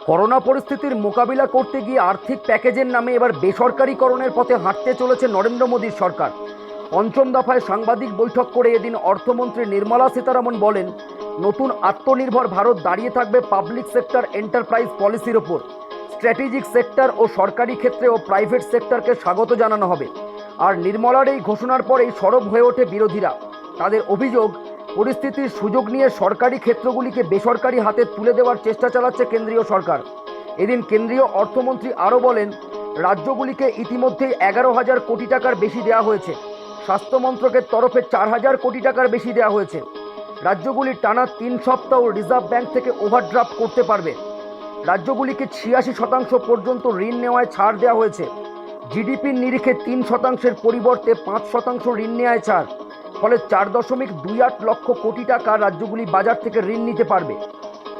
Corona পরিস্থিতির মোকাবিলা করতে গিয়ে আর্থিক প্যাকেজের নামে এবার বেসরকারীকরণের পথে হাঁটতে চলেছে নরেন্দ্র মোদীর সরকার। পঞ্চম দফায় সাংবাদিক বৈঠক করে এদিন অর্থমন্ত্রী নির্মলা সীতারামন বলেন, নতুন আত্মনির্ভর ভারত দাঁড়িয়ে থাকবে পাবলিক সেক্টর এন্টারপ্রাইজ পলিসির ওপর। স্ট্র্যাটেজিক সেক্টর ও সরকারি ক্ষেত্রে ও প্রাইভেট সেক্টরকে স্বাগত জানানো হবে। আর নির্মলার এই ঘোষণার পরেই সরব হয়ে ওঠে বিরোধীরা। তাদের অভিযোগ, পরিস্থিতির সুযোগ নিয়ে সরকারি ক্ষেত্রগুলিকে বেসরকারি হাতে তুলে দেওয়ার চেষ্টা চালাচ্ছে কেন্দ্রীয় সরকার। এদিন কেন্দ্রীয় অর্থমন্ত্রী আরও বলেন, রাজ্যগুলিকে ইতিমধ্যেই 11,000 কোটি টাকার বেশি দেওয়া হয়েছে। স্বাস্থ্য মন্ত্রকের তরফে 4,000 কোটি টাকার বেশি দেওয়া হয়েছে। রাজ্যগুলি টানা 3 সপ্তাহ রিজার্ভ ব্যাংক থেকে ওভারড্রাফট করতে পারবে। রাজ্যগুলিকে 86% পর্যন্ত ঋণ নেওয়ায় ছাড় দেওয়া হয়েছে। জিডিপির নিরিখে 3% পরিবর্তে 5% ঋণ নেওয়ায় ছাড়। ফলে 4.28 লক্ষ কোটি টাকা রাজ্যগুলি বাজার থেকে ঋণ নিতে পারবে।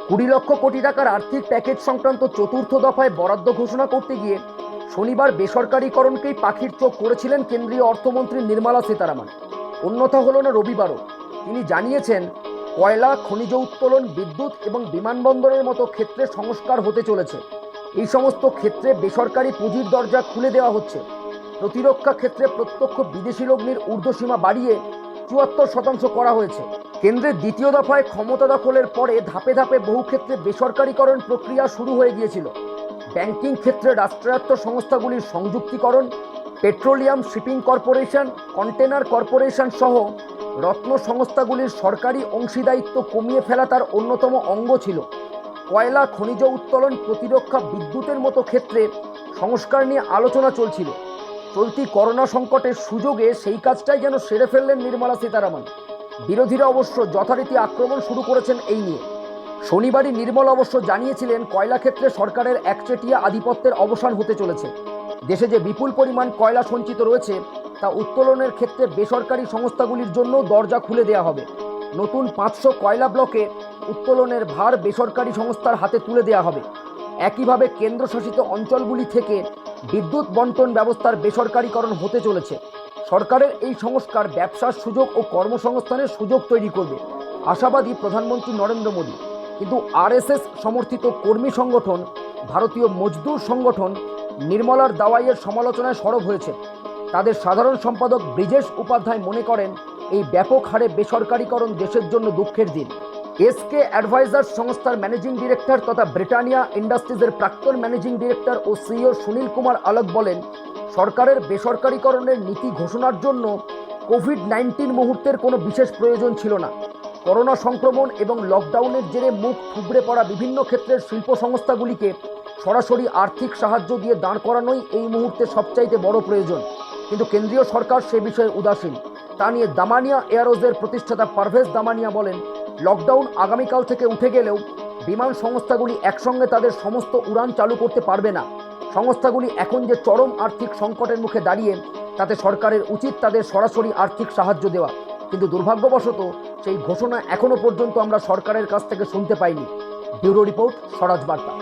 20 লক্ষ কোটি টাকার আর্থিক প্যাকেজ সংক্রান্ত চতুর্থ দফায় বরাদ্দ ঘোষণা করতে গিয়ে শনিবার বেসরকারীকরণকেই পাখির চোখ করেছিলেন কেন্দ্রীয় অর্থমন্ত্রী নির্মলা সীতারামন। অন্যথা হল না রবিবারও। তিনি জানিয়েছেন, কয়লা, খনিজ উত্তোলন, বিদ্যুৎ এবং বিমানবন্দরের মতো ক্ষেত্রে সংস্কার হতে চলেছে। এই সমস্ত ক্ষেত্রে বেসরকারি পুঁজির দরজা খুলে দেওয়া হচ্ছে। প্রতিরক্ষা ক্ষেত্রে প্রত্যক্ষ বিদেশি লগ্নির ঊর্ধ্বসীমা বাড়িয়ে 74% করা হয়েছে। কেন্দ্রের দ্বিতীয় দফায় ক্ষমতা দখলের পরে ধাপে ধাপে বহু ক্ষেত্রে বেসরকারীকরণ প্রক্রিয়া শুরু হয়ে গিয়েছিল। ব্যাংকিং ক্ষেত্রে রাষ্ট্রায়ত্ত সংস্থাগুলির সংযুক্তিকরণ, petroleum shipping corporation, container corporation সহ রত্ন সংস্থাগুলির সরকারি অংশীদারিত্ব কমিয়ে ফেলা তার অন্যতম অঙ্গ ছিল। কয়লা, খনিজ উত্তোলন, প্রতিরক্ষা, বিদ্যুতের মতো ক্ষেত্রে সংস্কার নিয়ে আলোচনা চলছিল। চলতি করোনা সংকটের সুযোগে সেই কাজটাই যেন সেরে ফেললেন নির্মলা সীতারামন। বিরোধীরা অবশ্য যথারীতি আক্রমণ শুরু করেছেন এই নিয়ে। শনিবারই নির্মলা অবশ্য জানিয়েছিলেন, কয়লা ক্ষেত্রে সরকারের একচেটিয়া আধিপত্যের অবসান হতে চলেছে। দেশে যে বিপুল পরিমাণ কয়লা সঞ্চিত রয়েছে তা উত্তোলনের ক্ষেত্রে বেসরকারি সংস্থাগুলির জন্য দরজা খুলে দেওয়া হবে। নতুন 500 কয়লা ব্লকে উত্তোলনের ভার বেসরকারি সংস্থার হাতে তুলে দেওয়া হবে। একইভাবে কেন্দ্রশাসিত অঞ্চলগুলি থেকে বিদ্যুৎ বন্টন ব্যবস্থার বেসরকারীকরণ হতে চলেছে। সরকারের এই সংস্কার ব্যবসার সুযোগ ও কর্মসংস্থানের সুযোগ তৈরি করবে, আশাবাদী প্রধানমন্ত্রী নরেন্দ্র মোদী। কিন্তু আরএসএস সমর্থিত কর্মী সংগঠন ভারতীয় মজদুর সংগঠন নির্মলার দাওয়াইয়ের সমালোচনায় সরব হয়েছে। তাদের সাধারণ সম্পাদক ব্রিজেশ উপাধ্যায় মনে করেন, এই ব্যাপক হারে বেসরকারীকরণ দেশের জন্য দুঃখের দিন। এসকে অ্যাডভাইজার্স সংস্থার ম্যানেজিং ডিরেক্টর তথা ব্রিটানিয়া ইন্ডাস্ট্রিজের প্রাক্তন ম্যানেজিং ডিরেক্টর ও সিইও সুনীল কুমার আলোক বলেন, সরকারের বেসরকারীকরণের নীতি ঘোষণার জন্য কোভিড-19 মুহূর্তের কোনো বিশেষ প্রয়োজন ছিল না। করোনা সংক্রমণ এবং লকডাউনের জেরে মুখ থুবড়ে পড়া বিভিন্ন ক্ষেত্রের শিল্প সংস্থাগুলিকে সরাসরি আর্থিক সাহায্য দিয়ে দাঁড় করানোই এই মুহূর্তে সবচাইতে বড় প্রয়োজন। কিন্তু কেন্দ্রীয় সরকার সে বিষয়ে উদাসীন। তা নিয়ে দামানিয়া এয়ারওয়েজের প্রতিষ্ঠাতা পারভেজ দামানিয়া বলেন, লকডাউন আগামীকাল থেকে উঠে গেলেও বিমান সংস্থাগুলি একসঙ্গে তাদের সমস্ত উড়ান চালু করতে পারবে না। সংস্থাগুলি এখন যে চরম আর্থিক সংকটের মুখে দাঁড়িয়ে, তাতে সরকারের উচিত তাদের সরাসরি আর্থিক সাহায্য দেওয়া। কিন্তু দুর্ভাগ্যবশত সেই ঘোষণা এখনও পর্যন্ত আমরা সরকারের কাছ থেকে শুনতে পাইনি। ব্যুরো রিপোর্ট, স্বরাজ বার্তা।